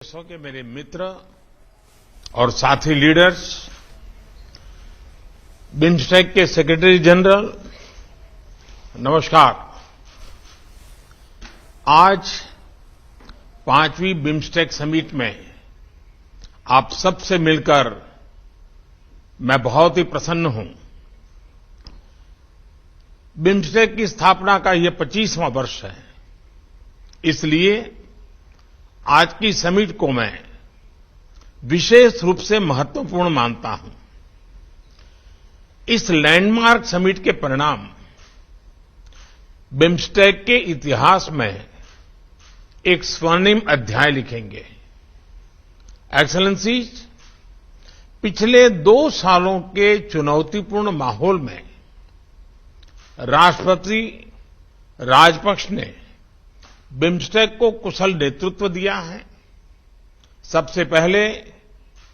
देशों के मेरे मित्र और साथी लीडर्स, बिम्स्टेक के सेक्रेटरी जनरल, नमस्कार। आज 5वीं बिम्स्टेक समिट में आप सबसे मिलकर मैं बहुत ही प्रसन्न हूं। बिम्स्टेक की स्थापना का यह 25वां वर्ष है, इसलिए आज की समिट को मैं विशेष रूप से महत्वपूर्ण मानता हूं। इस लैंडमार्क समिट के परिणाम बिम्स्टेक के इतिहास में एक स्वर्णिम अध्याय लिखेंगे। एक्सेलेंसीज, पिछले 2 सालों के चुनौतीपूर्ण माहौल में राष्ट्रपति राजपक्ष ने बिम्स्टेक को कुशल नेतृत्व दिया है। सबसे पहले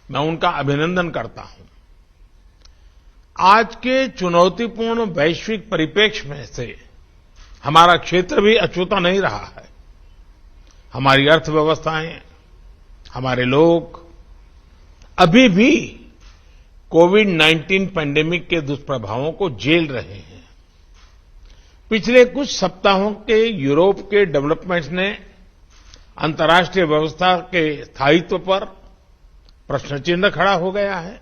मैं उनका अभिनंदन करता हूं। आज के चुनौतीपूर्ण वैश्विक परिप्रेक्ष्य में से हमारा क्षेत्र भी अछूता नहीं रहा है। हमारी अर्थव्यवस्थाएं, हमारे लोग अभी भी कोविड-19 पैंडेमिक के दुष्प्रभावों को झेल रहे हैं। पिछले कुछ सप्ताहों के यूरोप के डेवलपमेंट्स ने अंतर्राष्ट्रीय व्यवस्था के स्थायित्व पर प्रश्न चिन्ह खड़ा हो गया है।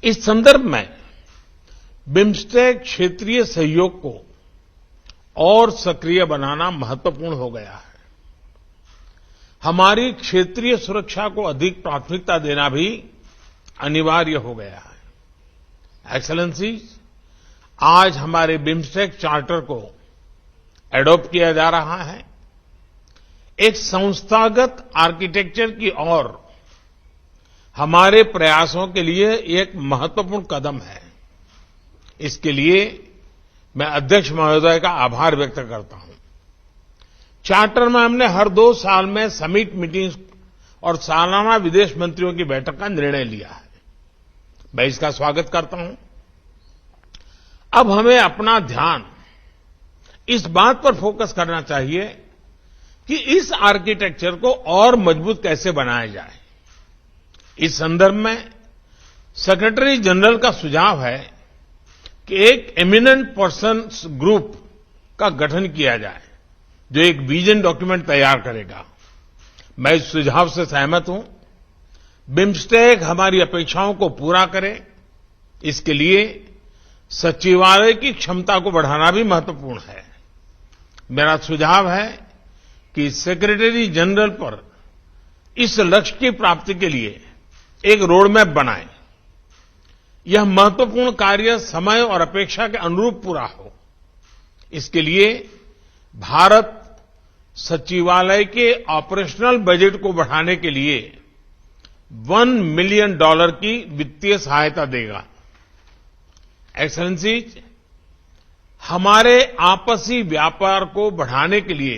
इस संदर्भ में बिम्स्टेक क्षेत्रीय सहयोग को और सक्रिय बनाना महत्वपूर्ण हो गया है। हमारी क्षेत्रीय सुरक्षा को अधिक प्राथमिकता देना भी अनिवार्य हो गया है। एक्सेलेंसीज, आज हमारे बिम्स्टेक चार्टर को एडॉप्ट किया जा रहा है। एक संस्थागत आर्किटेक्चर की ओर हमारे प्रयासों के लिए एक महत्वपूर्ण कदम है। इसके लिए मैं अध्यक्ष महोदय का आभार व्यक्त करता हूं। चार्टर में हमने हर 2 साल में समिट मीटिंग्स और सालाना विदेश मंत्रियों की बैठक का निर्णय लिया है। मैं इसका स्वागत करता हूं। अब हमें अपना ध्यान इस बात पर फोकस करना चाहिए कि इस आर्किटेक्चर को और मजबूत कैसे बनाया जाए। इस संदर्भ में सेक्रेटरी जनरल का सुझाव है कि एक एमिनेंट पर्सन्स ग्रुप का गठन किया जाए जो एक विजन डॉक्यूमेंट तैयार करेगा। मैं इस सुझाव से सहमत हूं। बिम्स्टेक हमारी अपेक्षाओं को पूरा करे, इसके लिए सचिवालय की क्षमता को बढ़ाना भी महत्वपूर्ण है। मेरा सुझाव है कि सेक्रेटरी जनरल पर इस लक्ष्य की प्राप्ति के लिए एक रोडमैप बनाएं। यह महत्वपूर्ण कार्य समय और अपेक्षा के अनुरूप पूरा हो। इसके लिए भारत सचिवालय के ऑपरेशनल बजट को बढ़ाने के लिए $1 मिलियन की वित्तीय सहायता देगा। एक्सेलेंसीज, हमारे आपसी व्यापार को बढ़ाने के लिए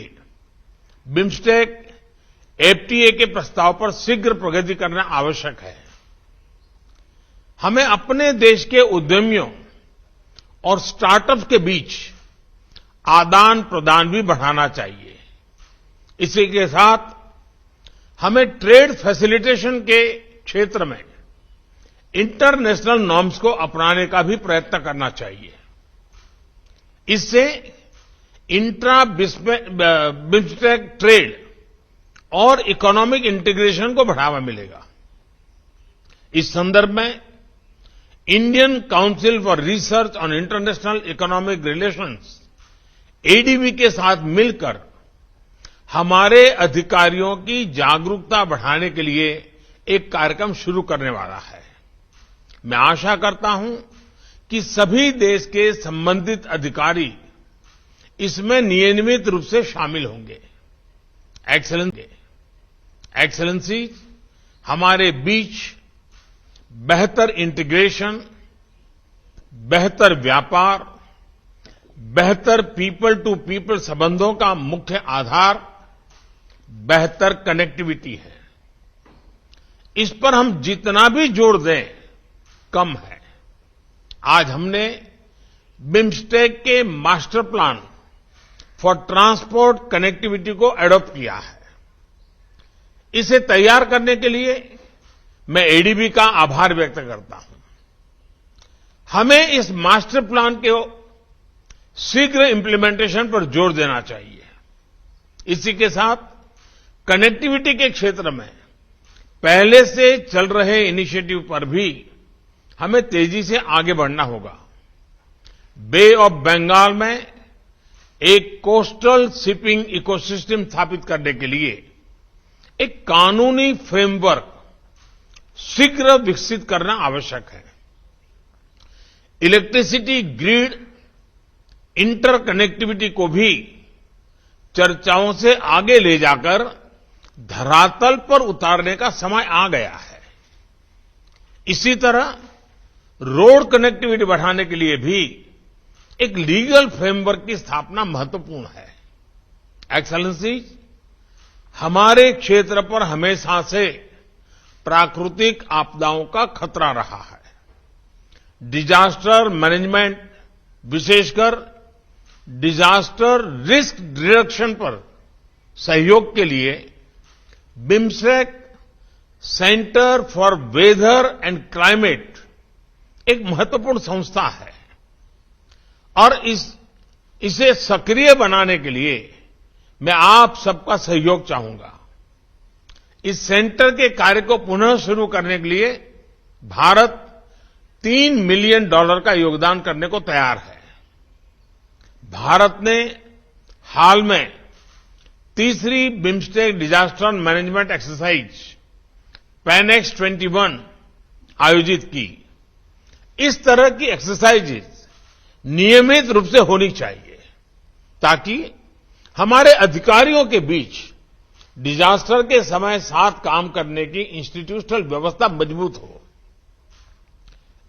बिम्स्टेक एफटीए के प्रस्ताव पर शीघ्र प्रगति करना आवश्यक है। हमें अपने देश के उद्यमियों और स्टार्टअप्स के बीच आदान प्रदान भी बढ़ाना चाहिए। इसी के साथ हमें ट्रेड फैसिलिटेशन के क्षेत्र में इंटरनेशनल नॉर्म्स को अपनाने का भी प्रयत्न करना चाहिए। इससे इंट्रा बिम्स्टेक ट्रेड और इकोनॉमिक इंटीग्रेशन को बढ़ावा मिलेगा। इस संदर्भ में Indian council for research on international economic relations ADB के साथ मिलकर हमारे अधिकारियों की जागरूकता बढ़ाने के लिए एक कार्यक्रम शुरू करने वाला है। मैं आशा करता हूं कि सभी देश के संबंधित अधिकारी इसमें नियमित रूप से शामिल होंगे। एक्सेलेंसीज, हमारे बीच बेहतर इंटीग्रेशन, बेहतर व्यापार, बेहतर पीपल टू पीपल संबंधों का मुख्य आधार बेहतर कनेक्टिविटी है। इस पर हम जितना भी जोर दें कम है। आज हमने बिम्स्टेक के master plan for transport connectivity को एडॉप्ट किया है। इसे तैयार करने के लिए मैं एडीबी का आभार व्यक्त करता हूं। हमें इस मास्टर प्लान के शीघ्र इंप्लीमेंटेशन पर जोर देना चाहिए। इसी के साथ कनेक्टिविटी के क्षेत्र में पहले से चल रहे इनिशिएटिव पर भी हमें तेजी से आगे बढ़ना होगा। बे ऑफ बंगाल में एक कोस्टल शिपिंग इकोसिस्टम स्थापित करने के लिए एक कानूनी फ्रेमवर्क शीघ्र विकसित करना आवश्यक है। इलेक्ट्रिसिटी ग्रिड इंटरकनेक्टिविटी को भी चर्चाओं से आगे ले जाकर धरातल पर उतारने का समय आ गया है। इसी तरह रोड कनेक्टिविटी बढ़ाने के लिए भी एक लीगल फ्रेमवर्क की स्थापना महत्वपूर्ण है। एक्सेलेंसीज, हमारे क्षेत्र पर हमेशा से प्राकृतिक आपदाओं का खतरा रहा है। डिजास्टर मैनेजमेंट, विशेषकर डिजास्टर रिस्क रिडक्शन पर सहयोग के लिए BIMSTEC centre for weather and climate एक महत्वपूर्ण संस्था है और इसे सक्रिय बनाने के लिए मैं आप सबका सहयोग चाहूंगा। इस सेंटर के कार्य को पुनः शुरू करने के लिए भारत $3 मिलियन का योगदान करने को तैयार है। भारत ने हाल में तीसरी बिम्स्टेक डिजास्टर मैनेजमेंट एक्सरसाइज पैनेक्स 21 आयोजित की। इस तरह की एक्सरसाइजेज नियमित रूप से होनी चाहिए ताकि हमारे अधिकारियों के बीच डिजास्टर के समय साथ काम करने की इंस्टीट्यूशनल व्यवस्था मजबूत हो।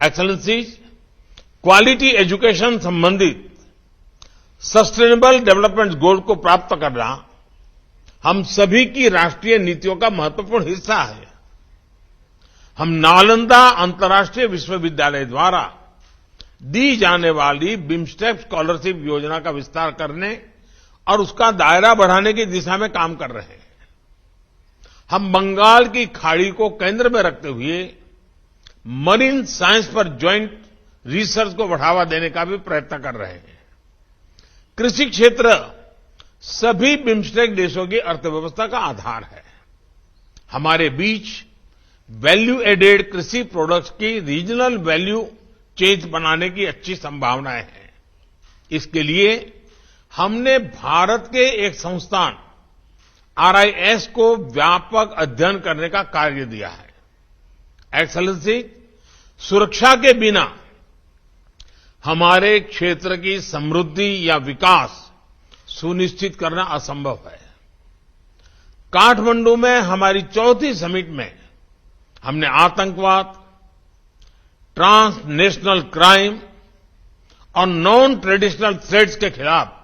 एक्सेलेंसीज, क्वालिटी एजुकेशन संबंधित सस्टेनेबल डेवलपमेंट गोल को प्राप्त करना हम सभी की राष्ट्रीय नीतियों का महत्वपूर्ण हिस्सा है। हम नालंदा अंतर्राष्ट्रीय विश्वविद्यालय द्वारा दी जाने वाली बिम्स्टेक स्कॉलरशिप योजना का विस्तार करने और उसका दायरा बढ़ाने की दिशा में काम कर रहे हैं। हम बंगाल की खाड़ी को केंद्र में रखते हुए मरीन साइंस पर ज्वाइंट रिसर्च को बढ़ावा देने का भी प्रयत्न कर रहे हैं। कृषि क्षेत्र सभी बिम्स्टेक देशों की अर्थव्यवस्था का आधार है। हमारे बीच वैल्यू एडेड कृषि प्रोडक्ट्स की रीजनल वैल्यू चेन बनाने की अच्छी संभावनाएं हैं। इसके लिए हमने भारत के एक संस्थान RIS को व्यापक अध्ययन करने का कार्य दिया है। एक्सेलेंसी, सुरक्षा के बिना हमारे क्षेत्र की समृद्धि या विकास सुनिश्चित करना असंभव है। काठमांडू में हमारी चौथी समिट में हमने आतंकवाद, ट्रांसनेशनल क्राइम और नॉन ट्रेडिशनल थ्रेट्स के खिलाफ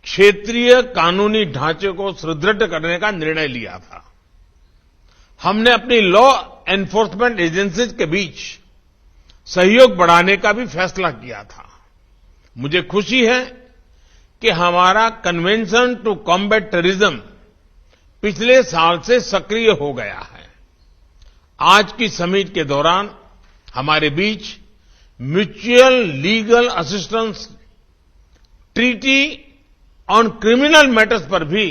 क्षेत्रीय कानूनी ढांचे को सुदृढ़ करने का निर्णय लिया था। हमने अपनी लॉ एनफोर्समेंट एजेंसीज के बीच सहयोग बढ़ाने का भी फैसला किया था। मुझे खुशी है कि हमारा कन्वेंशन टू कॉम्बैट टेररिज्म पिछले साल से सक्रिय हो गया है। आज की समिट के दौरान हमारे बीच mutual legal assistance treaty on criminal matters पर भी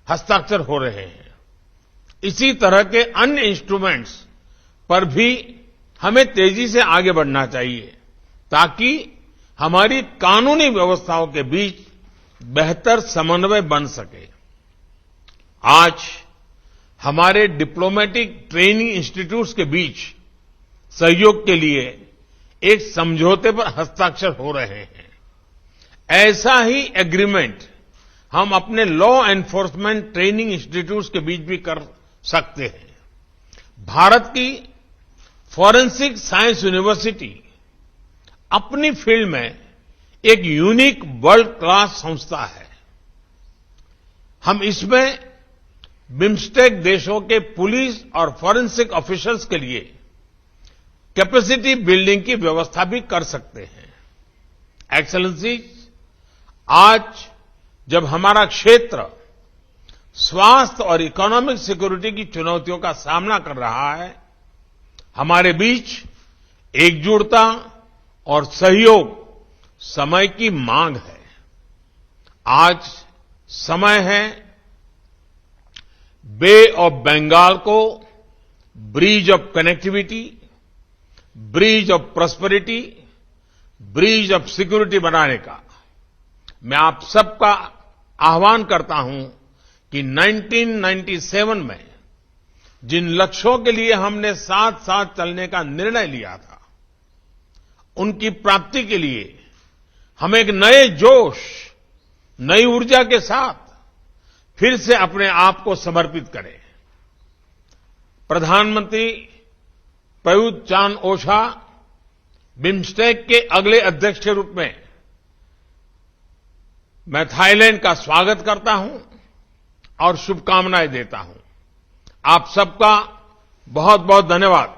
हस्ताक्षर हो रहे हैं। इसी तरह के अन्य इंस्ट्रूमेंट्स पर भी हमें तेजी से आगे बढ़ना चाहिए ताकि हमारी कानूनी व्यवस्थाओं के बीच बेहतर समन्वय बन सके। आज हमारे डिप्लोमेटिक ट्रेनिंग इंस्टीट्यूट्स के बीच सहयोग के लिए एक समझौते पर हस्ताक्षर हो रहे हैं। ऐसा ही एग्रीमेंट हम अपने लॉ एनफोर्समेंट ट्रेनिंग इंस्टीट्यूट्स के बीच भी कर सकते हैं। भारत की फॉरेंसिक साइंस यूनिवर्सिटी अपनी फील्ड में एक यूनिक वर्ल्ड क्लास संस्था है। हम इसमें बिम्स्टेक देशों के पुलिस और फॉरेंसिक ऑफिसर्स के लिए कैपेसिटी बिल्डिंग की व्यवस्था भी कर सकते हैं। एक्सेलेंसी, आज जब हमारा क्षेत्र स्वास्थ्य और इकोनॉमिक सिक्योरिटी की चुनौतियों का सामना कर रहा है, हमारे बीच एकजुटता और सहयोग समय की मांग है। आज समय है बे ऑफ बंगाल को bridge of connectivity, bridge of prosperity, bridge of security बनाने का। मैं आप सबका आह्वान करता हूं कि 1997 में जिन लक्ष्यों के लिए हमने साथ साथ चलने का निर्णय लिया था, उनकी प्राप्ति के लिए हम एक नए जोश, नई ऊर्जा के साथ फिर से अपने आप को समर्पित करें। प्रधानमंत्री प्रयुक्त चान-ओछा बिम्स्टेक के अगले अध्यक्ष के रूप में मैं थाईलैंड का स्वागत करता हूं और शुभकामनाएं देता हूं। आप सबका बहुत बहुत धन्यवाद।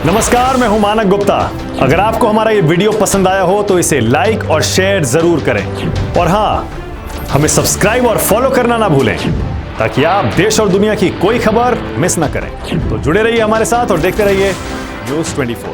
नमस्कार, मैं हूं मानक गुप्ता। अगर आपको हमारा ये वीडियो पसंद आया हो तो इसे लाइक और शेयर जरूर करें और हां, हमें सब्सक्राइब और फॉलो करना ना भूलें ताकि आप देश और दुनिया की कोई खबर मिस ना करें। तो जुड़े रहिए हमारे साथ और देखते रहिए न्यूज़ 24।